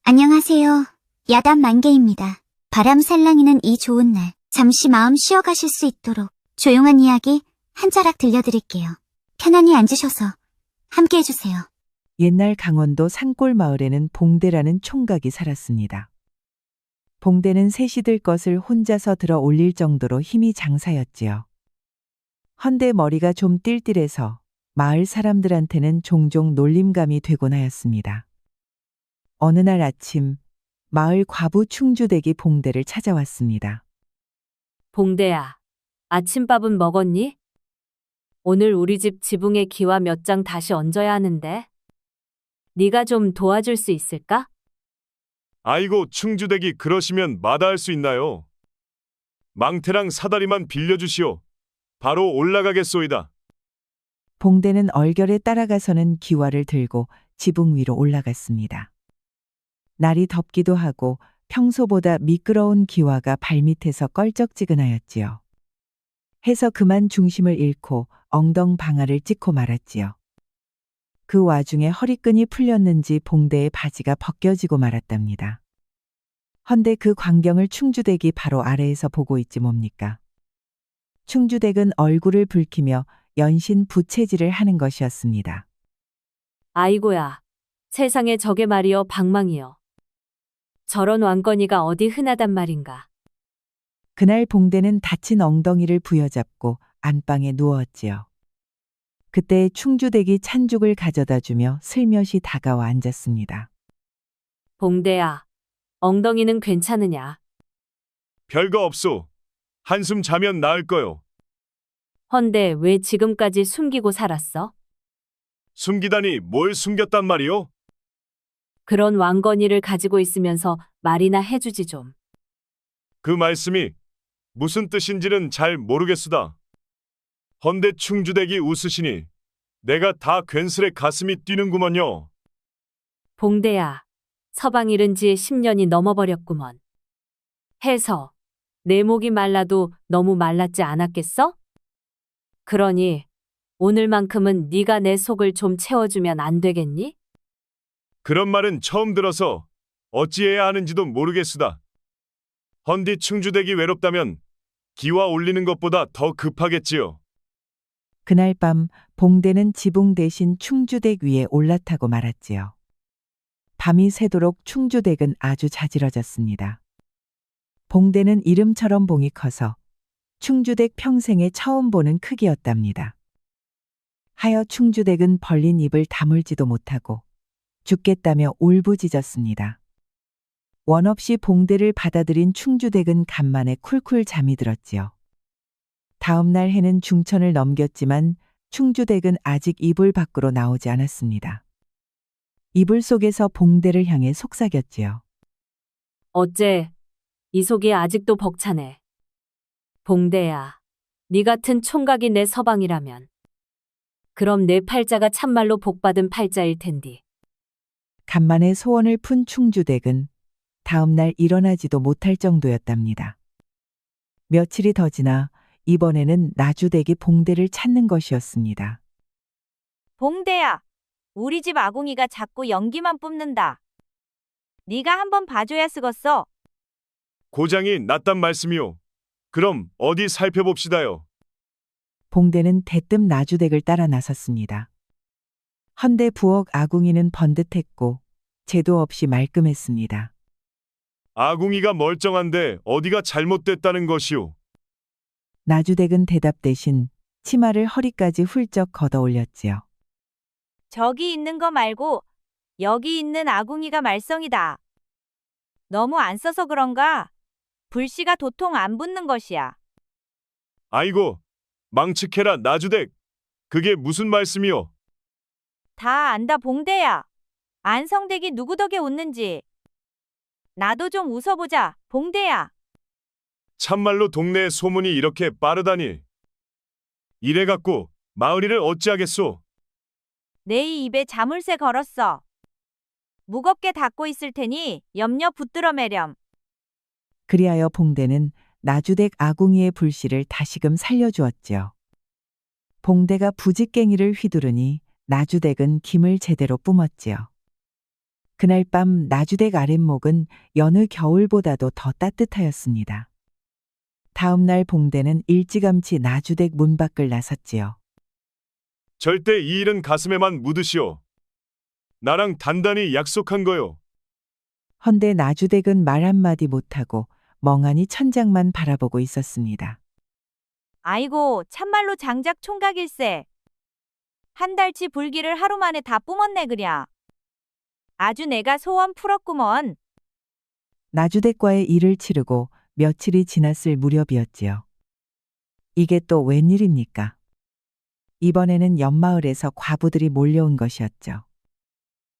안녕하세요. 야단 만개입니다. 바람 살랑이는 이 좋은 날, 잠시 마음 쉬어가실 수 있도록 조용한 이야기 한 자락 들려드릴게요. 편안히 앉으셔서 함께 해주세요. 옛날 강원도 산골 마을에는 봉대라는 총각이 살았습니다. 봉대는 셋이 들 것을 혼자서 들어 올릴 정도로 힘이 장사였지요. 헌데 머리가 좀 띨띨해서 마을 사람들한테는 종종 놀림감이 되곤 하였습니다. 어느 날 아침 마을 과부 충주댁이 봉대를 찾아왔습니다. 봉대야, 아침밥은 먹었니? 오늘 우리 집 지붕에 기와 몇 장 다시 얹어야 하는데. 네가 좀 도와줄 수 있을까? 아이고 충주댁이 그러시면 마다할 수 있나요? 망태랑 사다리만 빌려주시오. 바로 올라가겠소이다. 봉대는 얼결에 따라가서는 기와를 들고 지붕 위로 올라갔습니다. 날이 덥기도 하고 평소보다 미끄러운 기와가 발밑에서 껄쩍지근하였지요. 해서 그만 중심을 잃고 엉덩 방아를 찍고 말았지요. 그 와중에 허리끈이 풀렸는지 봉대의 바지가 벗겨지고 말았답니다. 헌데 그 광경을 충주댁이 바로 아래에서 보고 있지 뭡니까? 충주댁은 얼굴을 붉히며 연신 부채질을 하는 것이었습니다. 아이고야, 세상에 저게 말이여 방망이여. 저런 왕건이가 어디 흔하단 말인가. 그날 봉대는 다친 엉덩이를 부여잡고 안방에 누웠지요. 그때 충주댁이 찬죽을 가져다 주며 슬며시 다가와 앉았습니다. 봉대야, 엉덩이는 괜찮으냐? 별거 없소. 한숨 자면 나을 거요. 헌데 왜 지금까지 숨기고 살았어? 숨기다니 뭘 숨겼단 말이오? 그런 왕건이를 가지고 있으면서 말이나 해주지 좀. 그 말씀이 무슨 뜻인지는 잘 모르겠수다. 헌데 충주댁이 웃으시니 내가 다 괜스레 가슴이 뛰는구먼요. 봉대야, 서방 잃은 지 10년이 넘어버렸구먼. 해서 내 목이 말라도 너무 말랐지 않았겠어? 그러니 오늘만큼은 네가 내 속을 좀 채워주면 안 되겠니? 그런 말은 처음 들어서 어찌해야 하는지도 모르겠수다. 헌디 충주댁이 외롭다면 기와 올리는 것보다 더 급하겠지요. 그날 밤 봉대는 지붕 대신 충주댁 위에 올라타고 말았지요. 밤이 새도록 충주댁은 아주 자지러졌습니다. 봉대는 이름처럼 봉이 커서 충주댁 평생에 처음 보는 크기였답니다. 하여 충주댁은 벌린 입을 다물지도 못하고 죽겠다며 울부짖었습니다. 원 없이 봉대를 받아들인 충주댁은 간만에 쿨쿨 잠이 들었지요. 다음 날 해는 중천을 넘겼지만 충주댁은 아직 이불 밖으로 나오지 않았습니다. 이불 속에서 봉대를 향해 속삭였지요. 어째 이 속이 아직도 벅차네. 봉대야, 네 같은 총각이 내 서방이라면 그럼 내 팔자가 참말로 복받은 팔자일 텐디. 간만에 소원을 푼 충주댁은 다음 날 일어나지도 못할 정도였답니다. 며칠이 더 지나 이번에는 나주댁이 봉대를 찾는 것이었습니다. 봉대야, 우리 집 아궁이가 자꾸 연기만 뿜는다. 네가 한번 봐줘야 쓰겄어. 고장이 났단 말씀이오. 그럼 어디 살펴봅시다요. 봉대는 대뜸 나주댁을 따라 나섰습니다. 헌데 부엌 아궁이는 번듯했고 재도 없이 말끔했습니다. 아궁이가 멀쩡한데 어디가 잘못됐다는 것이오. 나주댁은 대답 대신 치마를 허리까지 훌쩍 걷어 올렸지요. 저기 있는 거 말고 여기 있는 아궁이가 말썽이다. 너무 안 써서 그런가? 불씨가 도통 안 붙는 것이야. 아이고, 망측해라 나주댁. 그게 무슨 말씀이오? 다 안다 봉대야. 안성댁이 누구 덕에 웃는지. 나도 좀 웃어보자, 봉대야. 참말로 동네의 소문이 이렇게 빠르다니. 이래갖고 마을이를 어찌하겠소? 내 입에 자물쇠 걸었어. 무겁게 닫고 있을 테니 염려 붙들어 매렴. 그리하여 봉대는 나주댁 아궁이의 불씨를 다시금 살려주었지요. 봉대가 부직갱이를 휘두르니 나주댁은 김을 제대로 뿜었지요. 그날 밤 나주댁 아랫목은 여느 겨울보다도 더 따뜻하였습니다. 다음 날 봉대는 일찌감치 나주댁 문 밖을 나섰지요. 절대 이 일은 가슴에만 묻으시오. 나랑 단단히 약속한 거요. 헌데 나주댁은 말 한마디 못하고 멍하니 천장만 바라보고 있었습니다. 아이고, 참말로 장작 총각일세. 한 달치 불기를 하루 만에 다 뿜었네 그랴. 아주 내가 소원 풀었구먼. 나주댁과의 일을 치르고 며칠이 지났을 무렵이었지요. 이게 또 웬일입니까? 이번에는 옆마을에서 과부들이 몰려온 것이었죠.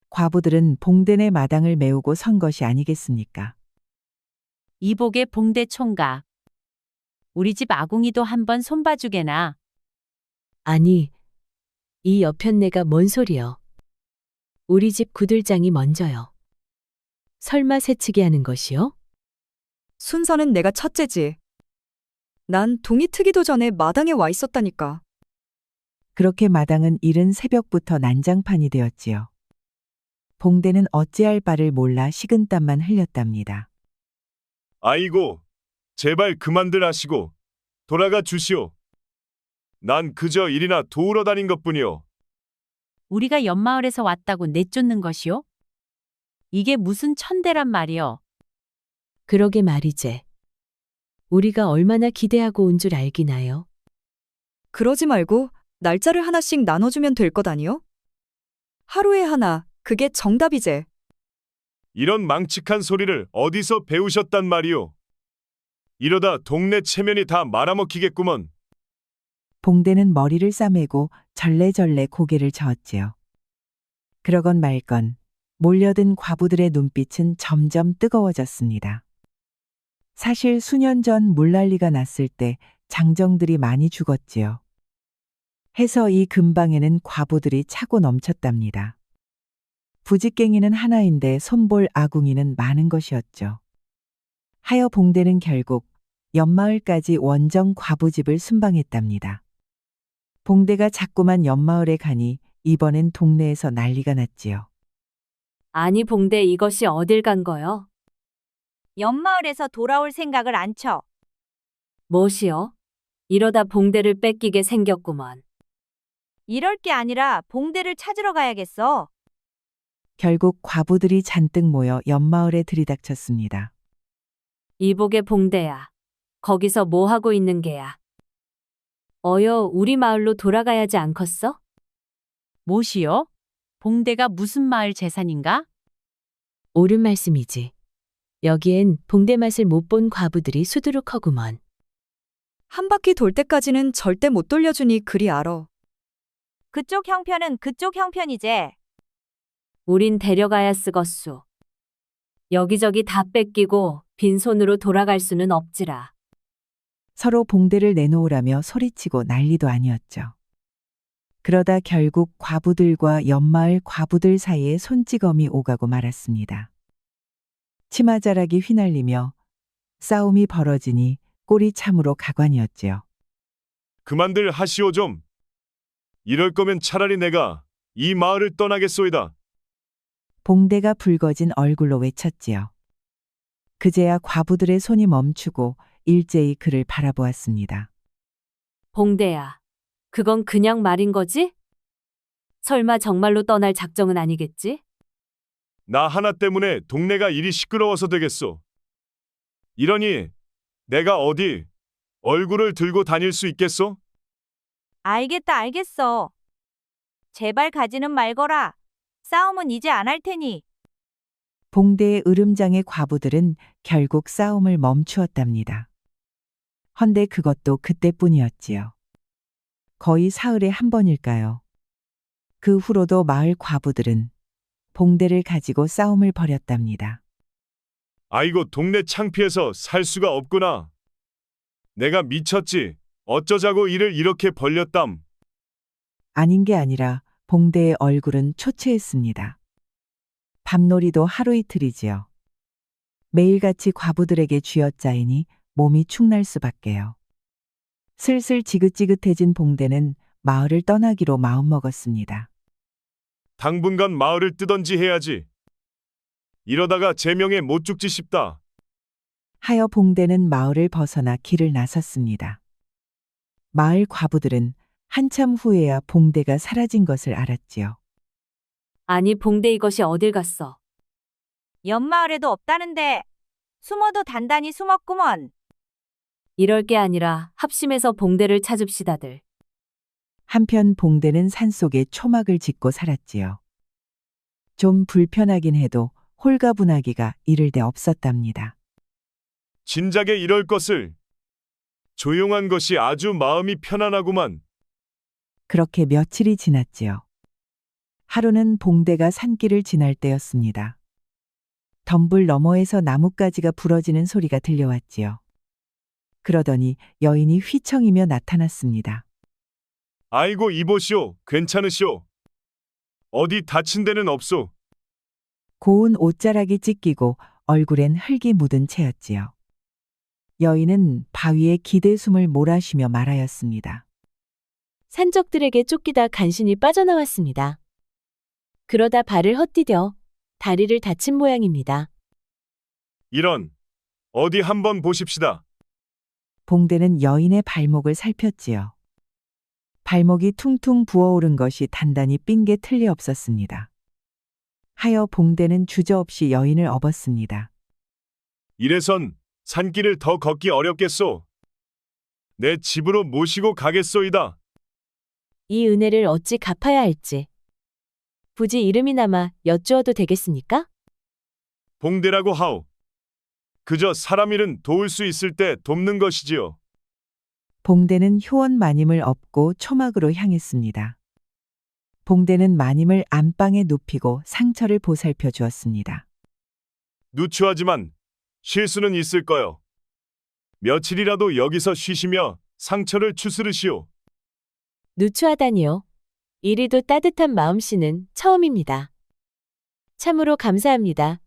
과부들은 봉대네 마당을 메우고 선 것이 아니겠습니까? 이복의 봉대 총각. 우리 집 아궁이도 한번 손봐주게나. 아니, 이 여편네가 뭔 소리여. 우리 집 구들장이 먼저요. 설마 새치기 하는 것이요? 순서는 내가 첫째지. 난 동이 트기도 전에 마당에 와 있었다니까. 그렇게 마당은 이른 새벽부터 난장판이 되었지요. 봉대는 어찌할 바를 몰라 식은땀만 흘렸답니다. 아이고, 제발 그만들 하시고 돌아가 주시오. 난 그저 일이나 도우러 다닌 것뿐이오. 우리가 옆마을에서 왔다고 내쫓는 것이요? 이게 무슨 천대란 말이요? 그러게 말이제. 우리가 얼마나 기대하고 온 줄 알기나요? 그러지 말고 날짜를 하나씩 나눠주면 될 것 아니요? 하루에 하나, 그게 정답이제. 이런 망측한 소리를 어디서 배우셨단 말이오. 이러다 동네 체면이 다 말아먹히겠구먼. 봉대는 머리를 싸매고 절레절레 고개를 저었지요. 그러건 말건 몰려든 과부들의 눈빛은 점점 뜨거워졌습니다. 사실 수년 전 물난리가 났을 때 장정들이 많이 죽었지요. 해서 이 근방에는 과부들이 차고 넘쳤답니다. 부직갱이는 하나인데 손볼 아궁이는 많은 것이었죠. 하여 봉대는 결국 옆마을까지 원정 과부집을 순방했답니다. 봉대가 자꾸만 옆마을에 가니 이번엔 동네에서 난리가 났지요. 아니 봉대 이것이 어딜 간 거요? 옆마을에서 돌아올 생각을 안 쳐. 무엇이요? 이러다 봉대를 뺏기게 생겼구먼. 이럴 게 아니라 봉대를 찾으러 가야겠어. 결국 과부들이 잔뜩 모여 옆마을에 들이닥쳤습니다. 이복의 봉대야. 거기서 뭐 하고 있는 게야? 어여 우리 마을로 돌아가야지 않겠어? 무엇이요? 봉대가 무슨 마을 재산인가? 옳은 말씀이지. 여기엔 봉대 맛을 못 본 과부들이 수두룩하구먼. 한 바퀴 돌 때까지는 절대 못 돌려주니 그리 알아. 그쪽 형편은 그쪽 형편이제. 우린 데려가야 쓰겄수. 여기저기 다 뺏기고 빈손으로 돌아갈 수는 없지라. 서로 봉대를 내놓으라며 소리치고 난리도 아니었죠. 그러다 결국 과부들과 옆마을 과부들 사이에 손찌검이 오가고 말았습니다. 치마자락이 휘날리며 싸움이 벌어지니 꼴이 참으로 가관이었지요. 그만들 하시오 좀. 이럴 거면 차라리 내가 이 마을을 떠나겠소이다. 봉대가 붉어진 얼굴로 외쳤지요. 그제야 과부들의 손이 멈추고 일제히 그를 바라보았습니다. 봉대야. 그건 그냥 말인 거지? 설마 정말로 떠날 작정은 아니겠지? 나 하나 때문에 동네가 이리 시끄러워서 되겠소. 이러니 내가 어디 얼굴을 들고 다닐 수 있겠소? 알겠다, 알겠어. 제발 가지는 말거라. 싸움은 이제 안 할 테니. 봉대의 으름장의 과부들은 결국 싸움을 멈추었답니다. 헌데 그것도 그때뿐이었지요. 거의 사흘에 한 번일까요? 그 후로도 마을 과부들은 봉대를 가지고 싸움을 벌였답니다. 아이고 동네 창피해서 살 수가 없구나. 내가 미쳤지. 어쩌자고 일을 이렇게 벌렸담. 아닌 게 아니라 봉대의 얼굴은 초췌했습니다. 밤놀이도 하루 이틀이지요. 매일같이 과부들에게 쥐어짜이니 몸이 축날 수밖에요. 슬슬 지긋지긋해진 봉대는 마을을 떠나기로 마음먹었습니다. 당분간 마을을 뜨던지 해야지. 이러다가 제 명예 못 죽지 싶다. 하여 봉대는 마을을 벗어나 길을 나섰습니다. 마을 과부들은 한참 후에야 봉대가 사라진 것을 알았지요. 아니, 봉대 이것이 어딜 갔어? 옆마을에도 없다는데 숨어도 단단히 숨었구먼. 이럴 게 아니라 합심해서 봉대를 찾읍시다들. 한편 봉대는 산속에 초막을 짓고 살았지요. 좀 불편하긴 해도 홀가분하기가 이를 데 없었답니다. 진작에 이럴 것을. 조용한 것이 아주 마음이 편안하구만. 그렇게 며칠이 지났지요. 하루는 봉대가 산길을 지날 때였습니다. 덤불 너머에서 나뭇가지가 부러지는 소리가 들려왔지요. 그러더니 여인이 휘청이며 나타났습니다. 아이고 이보시오. 괜찮으시오. 어디 다친 데는 없소. 고운 옷자락이 찢기고 얼굴엔 흙이 묻은 채였지요. 여인은 바위에 기대숨을 몰아쉬며 말하였습니다. 산적들에게 쫓기다 간신히 빠져나왔습니다. 그러다 발을 헛디뎌 다리를 다친 모양입니다. 이런. 어디 한번 보십시다. 봉대는 여인의 발목을 살폈지요. 발목이 퉁퉁 부어오른 것이 단단히 삔 게 틀리 없었습니다. 하여 봉대는 주저없이 여인을 업었습니다. 이래선 산길을 더 걷기 어렵겠소. 내 집으로 모시고 가겠소이다. 이 은혜를 어찌 갚아야 할지. 부지 이름이나마 여쭈어도 되겠습니까? 봉대라고 하오. 그저 사람 일은 도울 수 있을 때 돕는 것이지요. 봉대는 효원 마님을 업고 초막으로 향했습니다. 봉대는 마님을 안방에 눕히고 상처를 보살펴 주었습니다. 누추하지만 쉴 수는 있을 거요. 며칠이라도 여기서 쉬시며 상처를 추스르시오. 누추하다니요. 이리도 따뜻한 마음씨는 처음입니다. 참으로 감사합니다.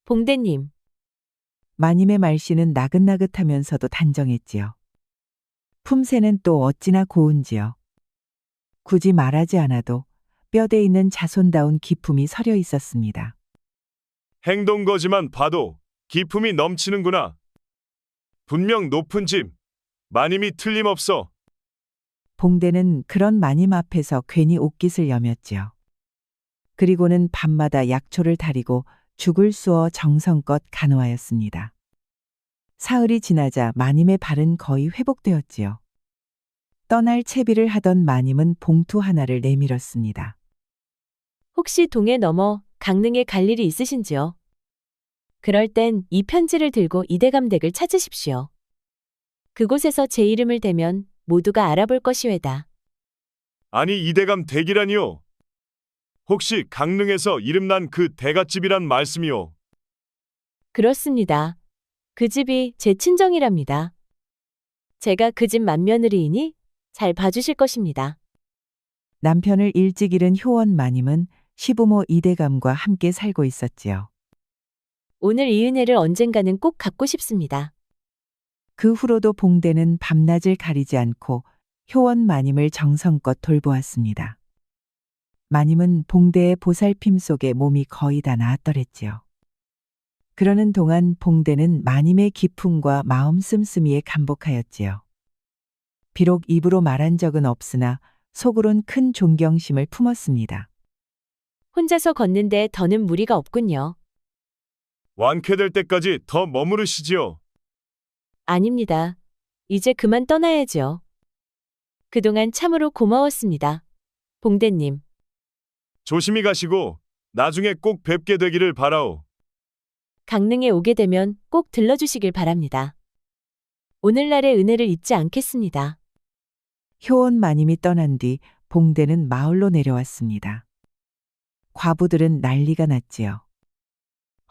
봉대님. 마님의 말씨는 나긋나긋하면서도 단정했지요. 품새는 또 어찌나 고운지요. 굳이 말하지 않아도 뼈대 있는 자손다운 기품이 서려 있었습니다. 행동 거지만 봐도 기품이 넘치는구나. 분명 높은 집, 마님이 틀림없어. 봉대는 그런 마님 앞에서 괜히 옷깃을 여몄지요. 그리고는 밤마다 약초를 다리고 죽을 쑤어 정성껏 간호하였습니다. 사흘이 지나자 마님의 발은 거의 회복되었지요. 떠날 채비를 하던 마님은 봉투 하나를 내밀었습니다. 혹시 동해 넘어 강릉에 갈 일이 있으신지요? 그럴 땐 이 편지를 들고 이대감 댁을 찾으십시오. 그곳에서 제 이름을 대면 모두가 알아볼 것이외다. 아니 이대감 댁이라니요. 혹시 강릉에서 이름난 그 대갓집이란 말씀이요. 그렇습니다. 그 집이 제 친정이랍니다. 제가 그 집 맏며느리이니 잘 봐주실 것입니다. 남편을 일찍 잃은 효원 마님은 시부모 이대감과 함께 살고 있었지요. 오늘 이 은혜를 언젠가는 꼭 갚고 싶습니다. 그 후로도 봉대는 밤낮을 가리지 않고 효원 마님을 정성껏 돌보았습니다. 마님은 봉대의 보살핌 속에 몸이 거의 다 나았더랬지요. 그러는 동안 봉대는 마님의 기품과 마음 씀씀이에 감복하였지요. 비록 입으로 말한 적은 없으나 속으론 큰 존경심을 품었습니다. 혼자서 걷는데 더는 무리가 없군요. 완쾌될 때까지 더 머무르시지요. 아닙니다. 이제 그만 떠나야죠. 그동안 참으로 고마웠습니다. 봉대님. 조심히 가시고 나중에 꼭 뵙게 되기를 바라오. 강릉에 오게 되면 꼭 들러주시길 바랍니다. 오늘날의 은혜를 잊지 않겠습니다. 효원 마님이 떠난 뒤 봉대는 마을로 내려왔습니다. 과부들은 난리가 났지요.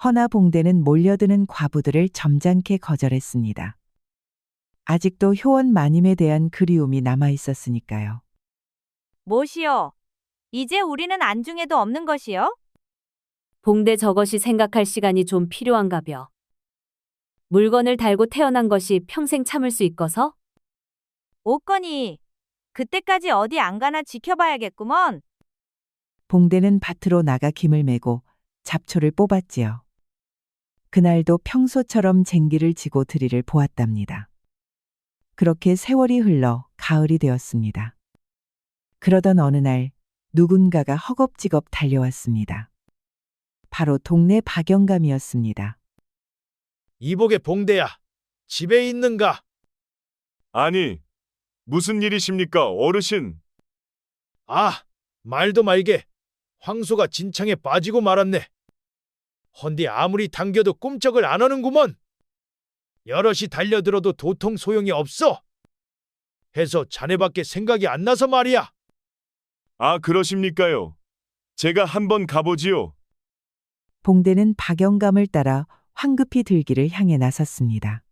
허나 봉대는 몰려드는 과부들을 점잖게 거절했습니다. 아직도 효원 마님에 대한 그리움이 남아 있었으니까요. 뭐시여? 이제 우리는 안중에도 없는 것이요? 봉대 저것이 생각할 시간이 좀 필요한가벼. 물건을 달고 태어난 것이 평생 참을 수 있어서? 옷건이 그때까지 어디 안 가나 지켜봐야겠구먼. 봉대는 밭으로 나가 김을 메고 잡초를 뽑았지요. 그날도 평소처럼 쟁기를 지고 들이를 보았답니다. 그렇게 세월이 흘러 가을이 되었습니다. 그러던 어느 날 누군가가 허겁지겁 달려왔습니다. 바로 동네 박영감이었습니다. 이복의 봉대야, 집에 있는가? 아니, 무슨 일이십니까, 어르신? 아, 말도 말게. 황소가 진창에 빠지고 말았네. 헌디 아무리 당겨도 꿈쩍을 안 하는구먼. 여럿이 달려들어도 도통 소용이 없어. 해서 자네밖에 생각이 안 나서 말이야. 아, 그러십니까요? 제가 한번 가보지요. 봉대는 박영감을 따라 황급히 들기를 향해 나섰습니다.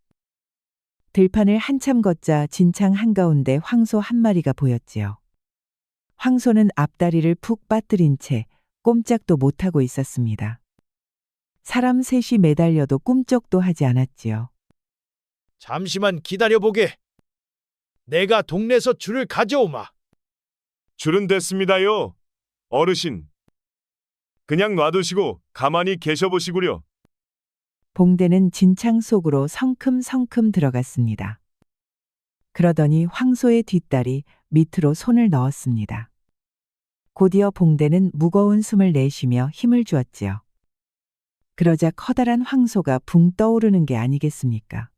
들판을 한참 걷자 진창 한가운데 황소 한 마리가 보였지요. 황소는 앞다리를 푹 빠뜨린 채 꼼짝도 못하고 있었습니다. 사람 셋이 매달려도 꿈쩍도 하지 않았지요. 잠시만 기다려보게. 내가 동네에서 줄을 가져오마. 줄은 됐습니다요, 어르신. 그냥 놔두시고 가만히 계셔보시구려. 봉대는 진창 속으로 성큼성큼 들어갔습니다. 그러더니 황소의 뒷다리 밑으로 손을 넣었습니다. 곧이어 봉대는 무거운 숨을 내쉬며 힘을 주었지요. 그러자 커다란 황소가 붕 떠오르는 게 아니겠습니까?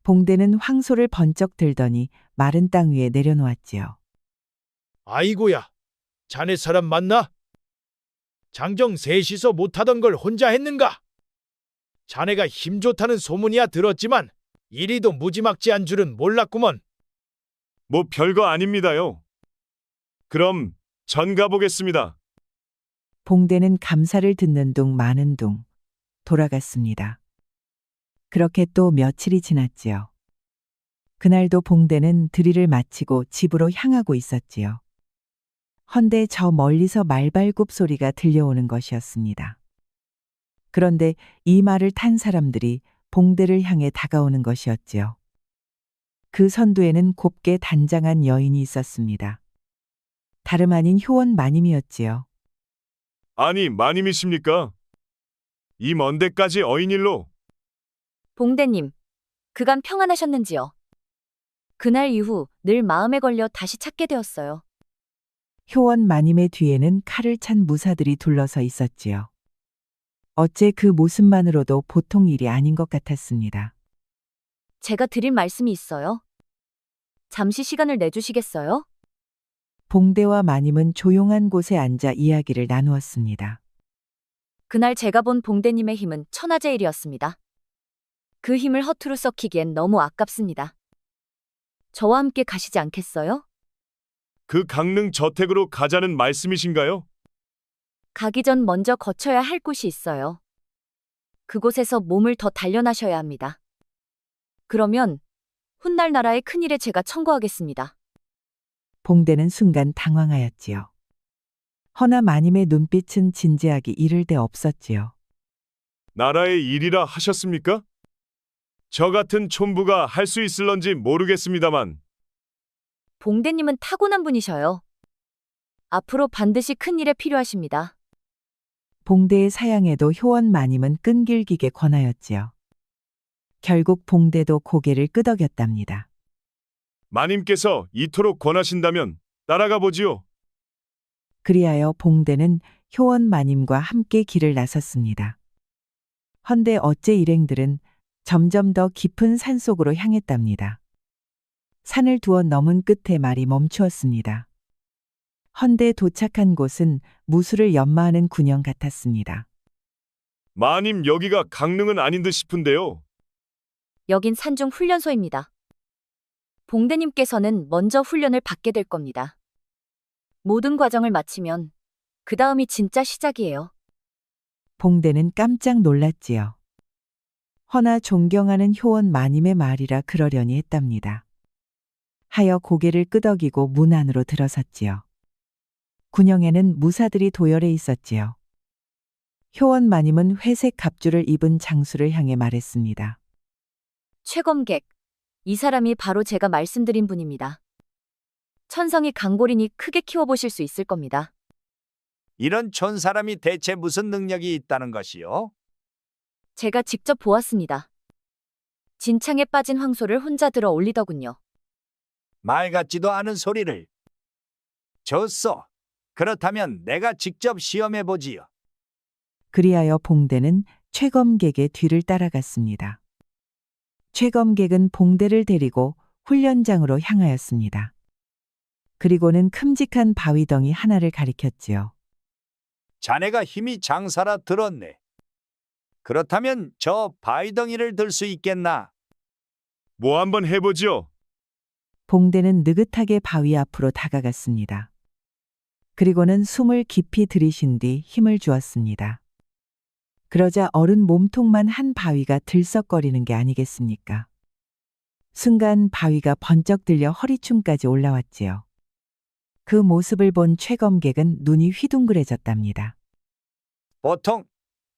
봉대는 황소를 번쩍 들더니 마른 땅 위에 내려놓았지요. 아이고야, 자네 사람 맞나? 장정 셋이서 못하던 걸 혼자 했는가? 자네가 힘 좋다는 소문이야 들었지만 이리도 무지막지한 줄은 몰랐구먼. 뭐 별거 아닙니다요. 그럼 전 가보겠습니다. 봉대는 감사를 듣는 둥 마는 둥 돌아갔습니다. 그렇게 또 며칠이 지났지요. 그날도 봉대는 들이를 마치고 집으로 향하고 있었지요. 헌데 저 멀리서 말발굽 소리가 들려오는 것이었습니다. 그런데 이 말을 탄 사람들이 봉대를 향해 다가오는 것이었지요. 그 선두에는 곱게 단장한 여인이 있었습니다. 다름 아닌 효원 마님이었지요. 아니, 마님이십니까? 이 먼 데까지 어인일로. 봉대님, 그간 평안하셨는지요? 그날 이후 늘 마음에 걸려 다시 찾게 되었어요. 효원 마님의 뒤에는 칼을 찬 무사들이 둘러서 있었지요. 어째 그 모습만으로도 보통 일이 아닌 것 같았습니다. 제가 드릴 말씀이 있어요. 잠시 시간을 내주시겠어요? 봉대와 마님은 조용한 곳에 앉아 이야기를 나누었습니다. 그날 제가 본 봉대님의 힘은 천하제일이었습니다. 그 힘을 허투루 썩히기엔 너무 아깝습니다. 저와 함께 가시지 않겠어요? 그 강릉 저택으로 가자는 말씀이신가요? 가기 전 먼저 거쳐야 할 곳이 있어요. 그곳에서 몸을 더 단련하셔야 합니다. 그러면 훗날 나라의 큰일에 제가 청구하겠습니다. 봉대는 순간 당황하였지요. 허나 마님의 눈빛은 진지하기 이를 데 없었지요. 나라의 일이라 하셨습니까? 저 같은 촌부가 할 수 있을런지 모르겠습니다만. 봉대님은 타고난 분이셔요. 앞으로 반드시 큰일에 필요하십니다. 봉대의 사양에도 효원 마님은 끈질기게 권하였지요. 결국 봉대도 고개를 끄덕였답니다. 마님께서 이토록 권하신다면 따라가 보지요. 그리하여 봉대는 효원 마님과 함께 길을 나섰습니다. 헌데 어째 일행들은 점점 더 깊은 산속으로 향했답니다. 산을 두어 넘은 끝에 말이 멈추었습니다. 헌데 도착한 곳은 무술을 연마하는 군영 같았습니다. 마님, 여기가 강릉은 아닌 듯 싶은데요. 여긴 산중 훈련소입니다. 봉대님께서는 먼저 훈련을 받게 될 겁니다. 모든 과정을 마치면 그 다음이 진짜 시작이에요. 봉대는 깜짝 놀랐지요. 허나 존경하는 효원 마님의 말이라 그러려니 했답니다. 하여 고개를 끄덕이고 문 안으로 들어섰지요. 군영에는 무사들이 도열해 있었지요. 효원 마님은 회색 갑주를 입은 장수를 향해 말했습니다. 최검객, 이 사람이 바로 제가 말씀드린 분입니다. 천성이 강골이니 크게 키워보실 수 있을 겁니다. 이런 촌사람이 대체 무슨 능력이 있다는 것이요? 제가 직접 보았습니다. 진창에 빠진 황소를 혼자 들어 올리더군요. 말 같지도 않은 소리를. 좋소. 그렇다면 내가 직접 시험해 보지요. 그리하여 봉대는 최검객의 뒤를 따라갔습니다. 최검객은 봉대를 데리고 훈련장으로 향하였습니다. 그리고는 큼직한 바위덩이 하나를 가리켰지요. 자네가 힘이 장사라 들었네. 그렇다면 저 바위덩이를 들 수 있겠나? 뭐 한번 해보지요. 봉대는 느긋하게 바위 앞으로 다가갔습니다. 그리고는 숨을 깊이 들이쉰 뒤 힘을 주었습니다. 그러자 어른 몸통만 한 바위가 들썩거리는 게 아니겠습니까? 순간 바위가 번쩍 들려 허리춤까지 올라왔지요. 그 모습을 본 최검객은 눈이 휘둥그레졌답니다. 보통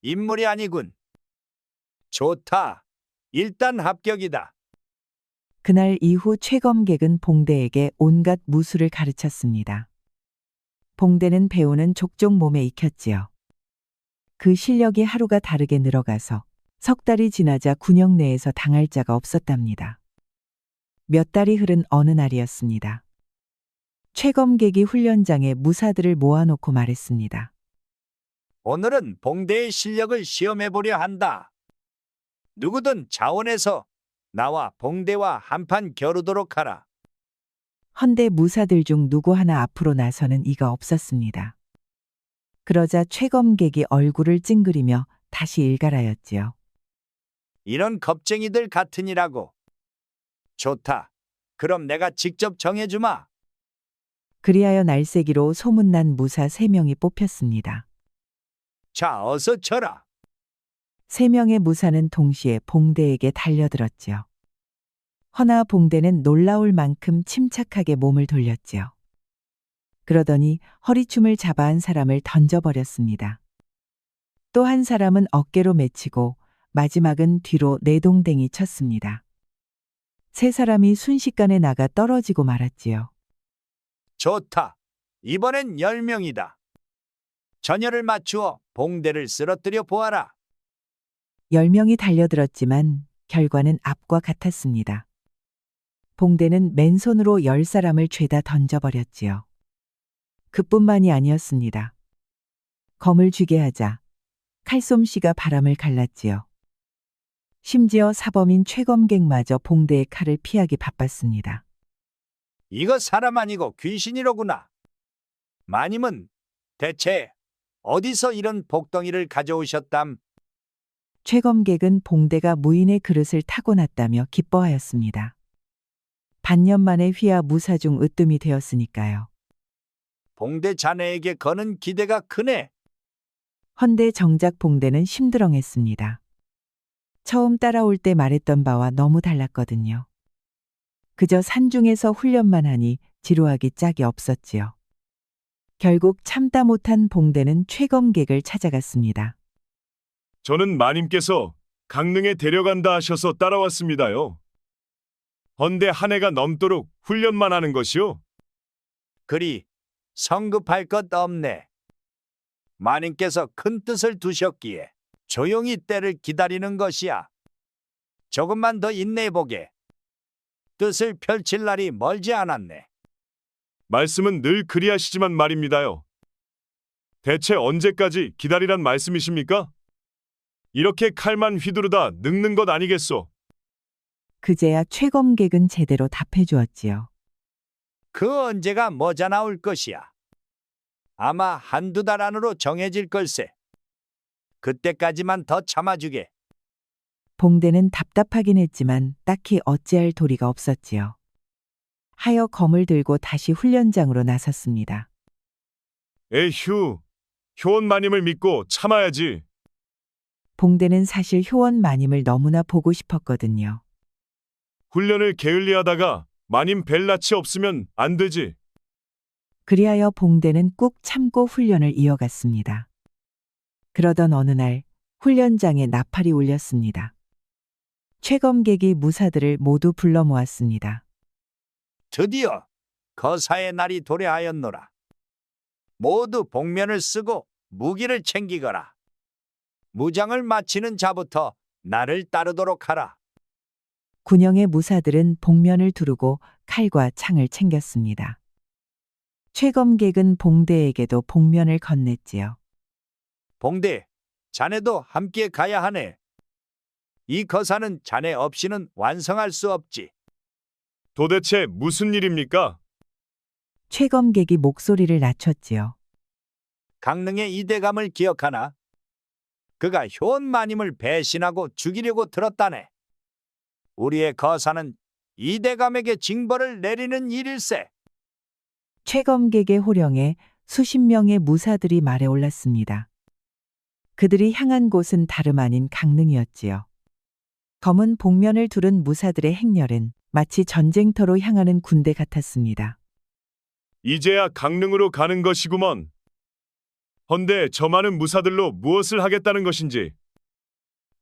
인물이 아니군. 좋다. 일단 합격이다. 그날 이후 최검객은 봉대에게 온갖 무술을 가르쳤습니다. 봉대는 배우는 족족 몸에 익혔지요. 그 실력이 하루가 다르게 늘어가서 석 달이 지나자 군영 내에서 당할 자가 없었답니다. 몇 달이 흐른 어느 날이었습니다. 최검객이 훈련장에 무사들을 모아놓고 말했습니다. 오늘은 봉대의 실력을 시험해 보려 한다. 누구든 자원해서 나와 봉대와 한판 겨루도록 하라. 헌데 무사들 중 누구 하나 앞으로 나서는 이가 없었습니다. 그러자 최검객이 얼굴을 찡그리며 다시 일갈하였지요. 이런 겁쟁이들 같으니라고. 좋다. 그럼 내가 직접 정해주마. 그리하여 날쌔기로 소문난 무사 3명이 뽑혔습니다. 자, 어서 쳐라. 3명의 무사는 동시에 봉대에게 달려들었지요. 허나 봉대는 놀라울 만큼 침착하게 몸을 돌렸지요. 그러더니 허리춤을 잡아 한 사람을 던져버렸습니다. 또 한 사람은 어깨로 맺히고 마지막은 뒤로 내동댕이 쳤습니다. 3사람이 순식간에 나가 떨어지고 말았지요. 좋다. 이번엔 10명이다. 전열을 맞추어 봉대를 쓰러뜨려 보아라. 10명이 달려들었지만 결과는 앞과 같았습니다. 봉대는 맨손으로 10사람을 죄다 던져버렸지요. 그뿐만이 아니었습니다. 검을 쥐게 하자 칼솜씨가 바람을 갈랐지요. 심지어 사범인 최검객마저 봉대의 칼을 피하기 바빴습니다. 이거 사람 아니고 귀신이로구나. 마님은 대체 어디서 이런 복덩이를 가져오셨담? 최검객은 봉대가 무인의 그릇을 타고났다며 기뻐하였습니다. 반년 만에 휘하 무사중 으뜸이 되었으니까요. 봉대 자네에게 거는 기대가 크네. 헌데 정작 봉대는 심드렁했습니다. 처음 따라올 때 말했던 바와 너무 달랐거든요. 그저 산중에서 훈련만 하니 지루하기 짝이 없었지요. 결국 참다 못한 봉대는 최검객을 찾아갔습니다. 저는 마님께서 강릉에 데려간다 하셔서 따라왔습니다요. 헌데 한 해가 넘도록 훈련만 하는 것이요. 그리 성급할 것 없네. 마님께서 큰 뜻을 두셨기에 조용히 때를 기다리는 것이야. 조금만 더 인내해보게. 뜻을 펼칠 날이 멀지 않았네. 말씀은 늘 그리하시지만 말입니다요. 대체 언제까지 기다리란 말씀이십니까? 이렇게 칼만 휘두르다 늙는 것 아니겠소? 그제야 최검객은 제대로 답해 주었지요. 그 언제가 머자 나올 것이야. 아마 한두 달 안으로 정해질 걸세. 그때까지만 더 참아주게. 봉대는 답답하긴 했지만 딱히 어찌할 도리가 없었지요. 하여 검을 들고 다시 훈련장으로 나섰습니다. 에휴, 효원 마님을 믿고 참아야지. 봉대는 사실 효원 마님을 너무나 보고 싶었거든요. 훈련을 게을리하다가 마님 뵐 낯이 없으면 안 되지. 그리하여 봉대는 꾹 참고 훈련을 이어갔습니다. 그러던 어느 날 훈련장에 나팔이 울렸습니다. 최검객이 무사들을 모두 불러 모았습니다. 드디어 거사의 날이 도래하였노라. 모두 복면을 쓰고 무기를 챙기거라. 무장을 마치는 자부터 나를 따르도록 하라. 군영의 무사들은 복면을 두르고 칼과 창을 챙겼습니다. 최검객은 봉대에게도 복면을 건넸지요. 봉대, 자네도 함께 가야 하네. 이 거사는 자네 없이는 완성할 수 없지. 도대체 무슨 일입니까? 최검객이 목소리를 낮췄지요. 강릉의 이대감을 기억하나? 그가 효원 마님을 배신하고 죽이려고 들었다네. 우리의 거사는 이대감에게 징벌을 내리는 일일세. 최검객의 호령에 수십 명의 무사들이 말에 올랐습니다. 그들이 향한 곳은 다름 아닌 강릉이었지요. 검은 복면을 두른 무사들의 행렬은 마치 전쟁터로 향하는 군대 같았습니다. 이제야 강릉으로 가는 것이구먼. 헌데 저 많은 무사들로 무엇을 하겠다는 것인지.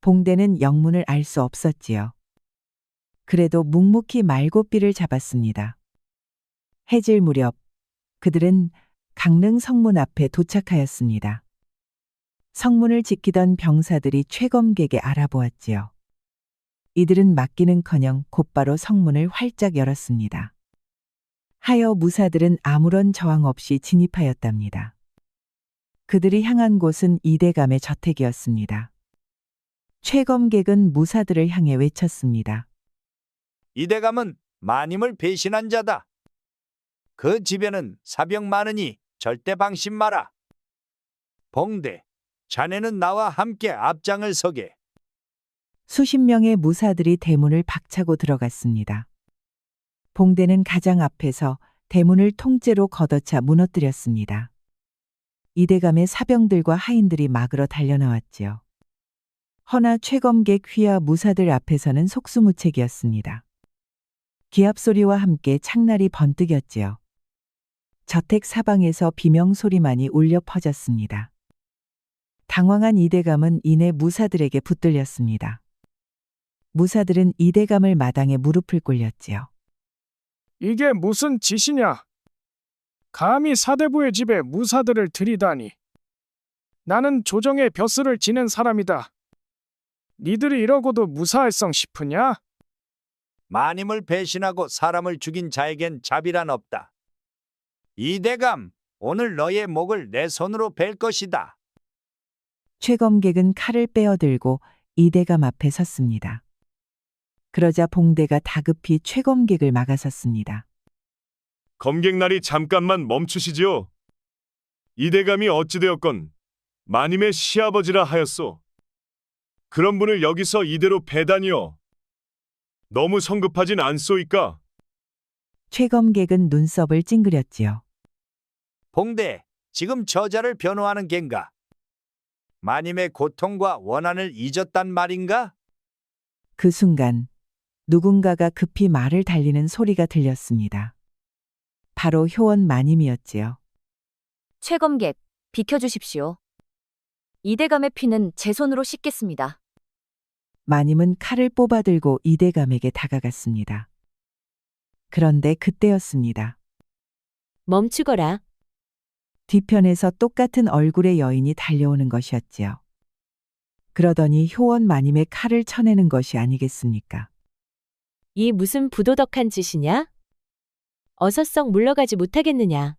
봉대는 영문을 알 수 없었지요. 그래도 묵묵히 말고삐를 잡았습니다. 해질 무렵 그들은 강릉 성문 앞에 도착하였습니다. 성문을 지키던 병사들이 최검객에 알아보았지요. 이들은 막기는커녕 곧바로 성문을 활짝 열었습니다. 하여 무사들은 아무런 저항 없이 진입하였답니다. 그들이 향한 곳은 이대감의 저택이었습니다. 최검객은 무사들을 향해 외쳤습니다. 이대감은 마님을 배신한 자다. 그 집에는 사병 많으니 절대 방심 마라. 봉대, 자네는 나와 함께 앞장을 서게. 수십 명의 무사들이 대문을 박차고 들어갔습니다. 봉대는 가장 앞에서 대문을 통째로 걷어차 무너뜨렸습니다. 이대감의 사병들과 하인들이 막으러 달려나왔지요. 허나 최검객 휘하 무사들 앞에서는 속수무책이었습니다. 기합 소리와 함께 창날이 번뜩였지요. 저택 사방에서 비명 소리만이 울려 퍼졌습니다. 당황한 이대감은 이내 무사들에게 붙들렸습니다. 무사들은 이대감을 마당에 무릎을 꿇렸지요. 이게 무슨 짓이냐? 감히 사대부의 집에 무사들을 들이다니. 나는 조정의 벼슬을 지낸 사람이다. 니들이 이러고도 무사할성 싶으냐? 마님을 배신하고 사람을 죽인 자에겐 자비란 없다. 이대감, 오늘 너의 목을 내 손으로 벨 것이다. 최검객은 칼을 빼어들고 이대감 앞에 섰습니다. 그러자 봉대가 다급히 최검객을 막아섰습니다. 검객날이 잠깐만 멈추시지요. 이대감이 어찌되었건 마님의 시아버지라 하였소. 그런 분을 여기서 이대로 배다니요. 너무 성급하진 않소이까? 최검객은 눈썹을 찡그렸지요. 봉대, 지금 저자를 변호하는 겐가? 마님의 고통과 원한을 잊었단 말인가? 그 순간 누군가가 급히 말을 달리는 소리가 들렸습니다. 바로 효원 마님이었지요. 최검객, 비켜주십시오. 이대감의 피는 제 손으로 씻겠습니다. 마님은 칼을 뽑아들고 이대감에게 다가갔습니다. 그런데 그때였습니다. 멈추거라. 뒤편에서 똑같은 얼굴의 여인이 달려오는 것이었지요. 그러더니 효원 마님의 칼을 쳐내는 것이 아니겠습니까? 이 무슨 부도덕한 짓이냐? 어서 썩 물러가지 못하겠느냐?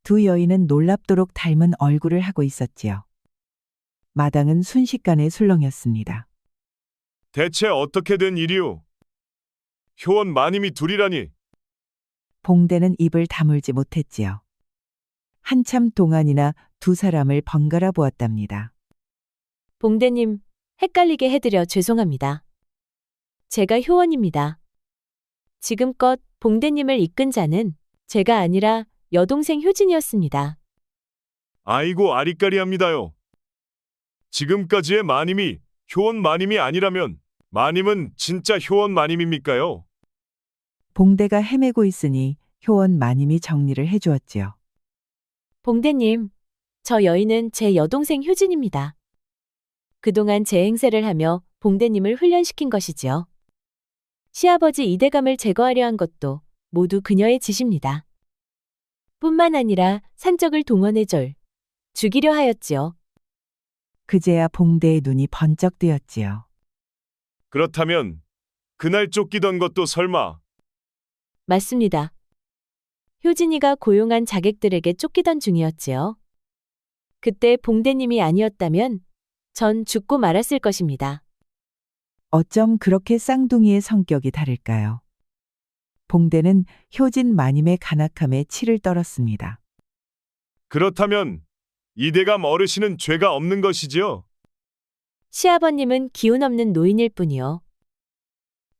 두 여인은 놀랍도록 닮은 얼굴을 하고 있었지요. 마당은 순식간에 술렁였습니다. 대체 어떻게 된 일이오? 효원 마님이 둘이라니. 봉대는 입을 다물지 못했지요. 한참 동안이나 두 사람을 번갈아 보았답니다. 봉대님, 헷갈리게 해드려 죄송합니다. 제가 효원입니다. 지금껏 봉대님을 이끈 자는 제가 아니라 여동생 효진이었습니다. 아이고 아리까리합니다요. 지금까지의 마님이 효원 마님이 아니라면 마님은 진짜 효원 마님입니까요? 봉대가 헤매고 있으니 효원 마님이 정리를 해주었지요. 봉대님, 저 여인은 제 여동생 효진입니다. 그동안 제 행세를 하며 봉대님을 훈련시킨 것이지요. 시아버지 이대감을 제거하려 한 것도 모두 그녀의 짓입니다. 뿐만 아니라 산적을 동원해 죽이려 하였지요. 그제야 봉대의 눈이 번쩍 뜨였지요. 그렇다면 그날 쫓기던 것도 설마 맞습니다. 효진이가 고용한 자객들에게 쫓기던 중이었지요. 그때 봉대님이 아니었다면 전 죽고 말았을 것입니다. 어쩜 그렇게 쌍둥이의 성격이 다를까요? 봉대는 효진 마님의 간악함에 치를 떨었습니다. 그렇다면 이대감 어르신은 죄가 없는 것이지요? 시아버님은 기운 없는 노인일 뿐이요.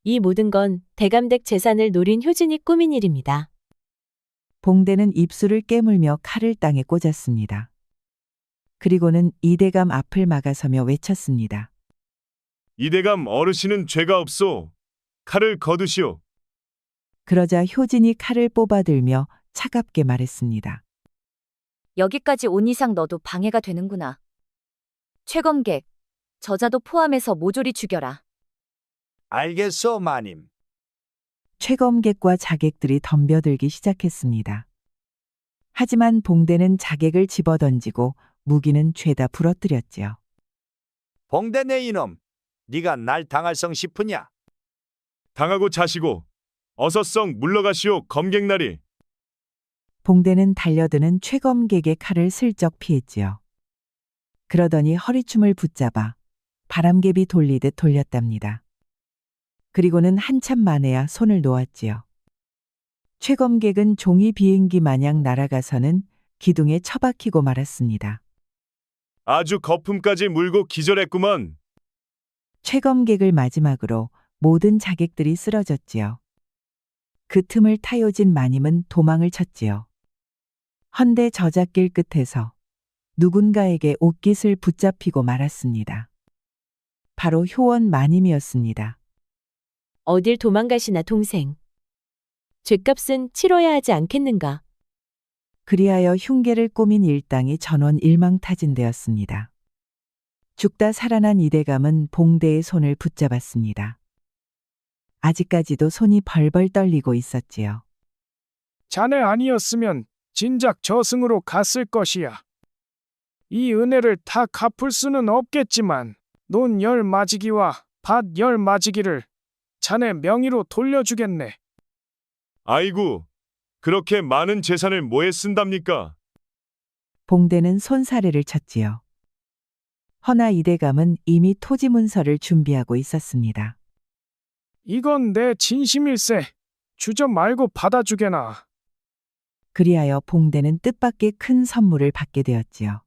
이 모든 건 대감댁 재산을 노린 효진이 꾸민 일입니다. 봉대는 입술을 깨물며 칼을 땅에 꽂았습니다. 그리고는 이대감 앞을 막아서며 외쳤습니다. 이대감 어르신은 죄가 없소. 칼을 거두시오. 그러자 효진이 칼을 뽑아들며 차갑게 말했습니다. 여기까지 온 이상 너도 방해가 되는구나. 최검객, 저자도 포함해서 모조리 죽여라. 알겠소, 마님. 최검객과 자객들이 덤벼들기 시작했습니다. 하지만 봉대는 자객을 집어던지고 무기는 죄다 부러뜨렸지요. 봉대 내 이놈, 네가 날 당할성 싶으냐? 당하고 자시고 어서 썩 물러가시오 검객나리. 봉대는 달려드는 최검객의 칼을 슬쩍 피했지요. 그러더니 허리춤을 붙잡아 바람개비 돌리듯 돌렸답니다. 그리고는 한참 만에야 손을 놓았지요. 최검객은 종이 비행기 마냥 날아가서는 기둥에 처박히고 말았습니다. 아주 거품까지 물고 기절했구먼. 최검객을 마지막으로 모든 자객들이 쓰러졌지요. 그 틈을 타요진 마님은 도망을 쳤지요. 헌데 저잣길 끝에서 누군가에게 옷깃을 붙잡히고 말았습니다. 바로 효원 마님이었습니다. 어딜 도망가시나 동생. 죗값은 치러야 하지 않겠는가? 그리하여 흉계를 꾸민 일당이 전원 일망타진되었습니다. 죽다 살아난 이대감은 봉대의 손을 붙잡았습니다. 아직까지도 손이 벌벌 떨리고 있었지요. 자네 아니었으면 진작 저승으로 갔을 것이야. 이 은혜를 다 갚을 수는 없겠지만 논 10마지기와 밭 10마지기를 자네 명의로 돌려주겠네. 아이고, 그렇게 많은 재산을 뭐에 쓴답니까? 봉대는 손사래를 쳤지요. 허나 이대감은 이미 토지 문서를 준비하고 있었습니다. 이건 내 진심일세. 주저 말고 받아주게나. 그리하여 봉대는 뜻밖의 큰 선물을 받게 되었지요.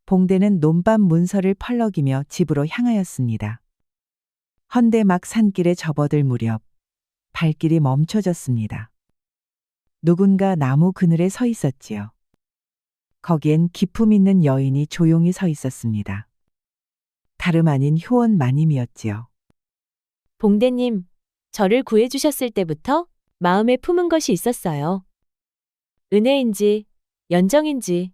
봉대는 논밤 문서를 펄럭이며 집으로 향하였습니다. 헌데 막 산길에 접어들 무렵 발길이 멈춰졌습니다. 누군가 나무 그늘에 서 있었지요. 거기엔 기품 있는 여인이 조용히 서 있었습니다. 다름 아닌 효원 마님이었지요. 봉대님, 저를 구해주셨을 때부터 마음에 품은 것이 있었어요. 은혜인지 연정인지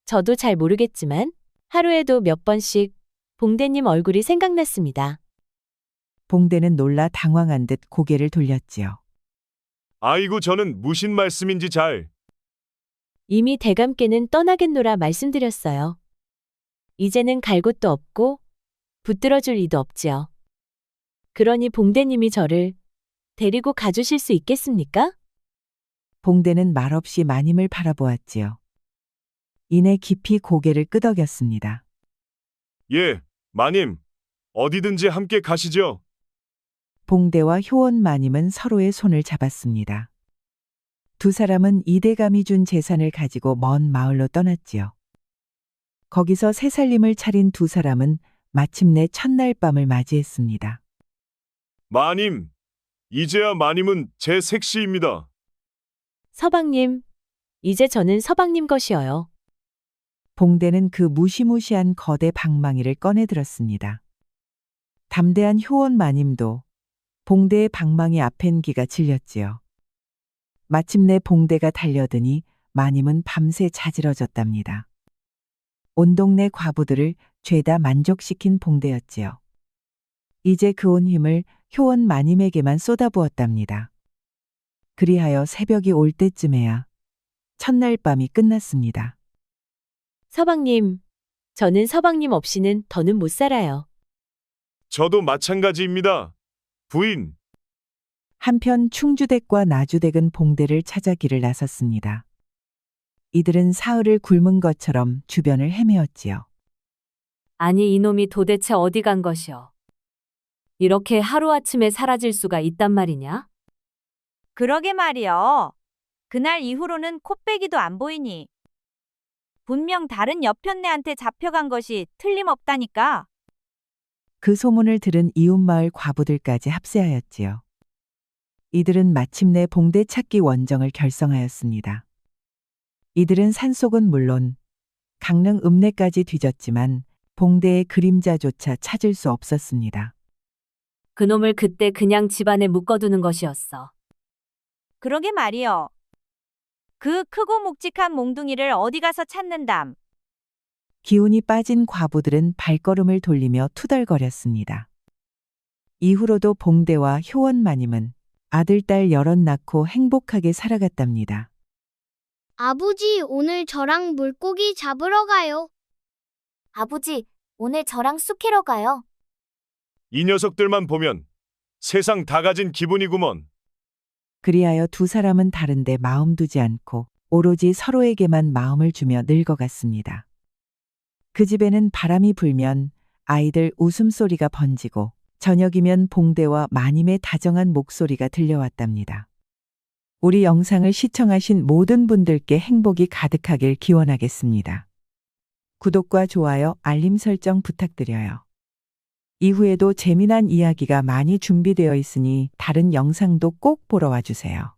저도 잘 모르겠지만 하루에도 몇 번씩 봉대님 얼굴이 생각났습니다. 봉대는 놀라 당황한 듯 고개를 돌렸지요. 아이고 저는 무슨 말씀인지 잘. 이미 대감께는 떠나겠노라 말씀드렸어요. 이제는 갈 곳도 없고 붙들어줄 이도 없지요. 그러니 봉대님이 저를 데리고 가주실 수 있겠습니까? 봉대는 말없이 마님을 바라보았지요. 이내 깊이 고개를 끄덕였습니다. 예, 마님. 어디든지 함께 가시죠. 봉대와 효원 마님은 서로의 손을 잡았습니다. 두 사람은 이대감이 준 재산을 가지고 먼 마을로 떠났지요. 거기서 새살림을 차린 두 사람은 마침내 첫날 밤을 맞이했습니다. 마님, 이제야 마님은 제 색시입니다. 서방님, 이제 저는 서방님 것이어요. 봉대는 그 무시무시한 거대 방망이를 꺼내 들었습니다. 담대한 효원 마님도 봉대의 방망이 앞엔 기가 질렸지요. 마침내 봉대가 달려드니 마님은 밤새 자지러졌답니다. 온 동네 과부들을 죄다 만족시킨 봉대였지요. 이제 그 온 힘을 효원 마님에게만 쏟아부었답니다. 그리하여 새벽이 올 때쯤에야 첫날 밤이 끝났습니다. 서방님, 저는 서방님 없이는 더는 못 살아요. 저도 마찬가지입니다. 부인. 한편 충주댁과 나주댁은 봉대를 찾아 길을 나섰습니다. 이들은 사흘을 굶은 것처럼 주변을 헤매었지요. 아니 이놈이 도대체 어디 간 것이오? 이렇게 하루아침에 사라질 수가 있단 말이냐? 그러게 말이여. 그날 이후로는 코빼기도 안 보이니. 분명 다른 여편네한테 잡혀간 것이 틀림없다니까. 그 소문을 들은 이웃마을 과부들까지 합세하였지요. 이들은 마침내 봉대 찾기 원정을 결성하였습니다. 이들은 산속은 물론 강릉 읍내까지 뒤졌지만 봉대의 그림자조차 찾을 수 없었습니다. 그놈을 그때 그냥 집안에 묶어두는 것이었어. 그러게 말이여. 그 크고 묵직한 몽둥이를 어디 가서 찾는담. 기운이 빠진 과부들은 발걸음을 돌리며 투덜거렸습니다. 이후로도 봉대와 효원 마님은 아들, 딸 여럿 낳고 행복하게 살아갔답니다. 아버지, 오늘 저랑 물고기 잡으러 가요. 아버지, 오늘 저랑 쑥 캐러 가요. 이 녀석들만 보면 세상 다 가진 기분이구먼. 그리하여 두 사람은 다른데 마음 두지 않고 오로지 서로에게만 마음을 주며 늙어갔습니다. 그 집에는 바람이 불면 아이들 웃음소리가 번지고 저녁이면 봉대와 마님의 다정한 목소리가 들려왔답니다. 우리 영상을 시청하신 모든 분들께 행복이 가득하길 기원하겠습니다. 구독과 좋아요, 알림 설정 부탁드려요. 이후에도 재미난 이야기가 많이 준비되어 있으니 다른 영상도 꼭 보러 와주세요.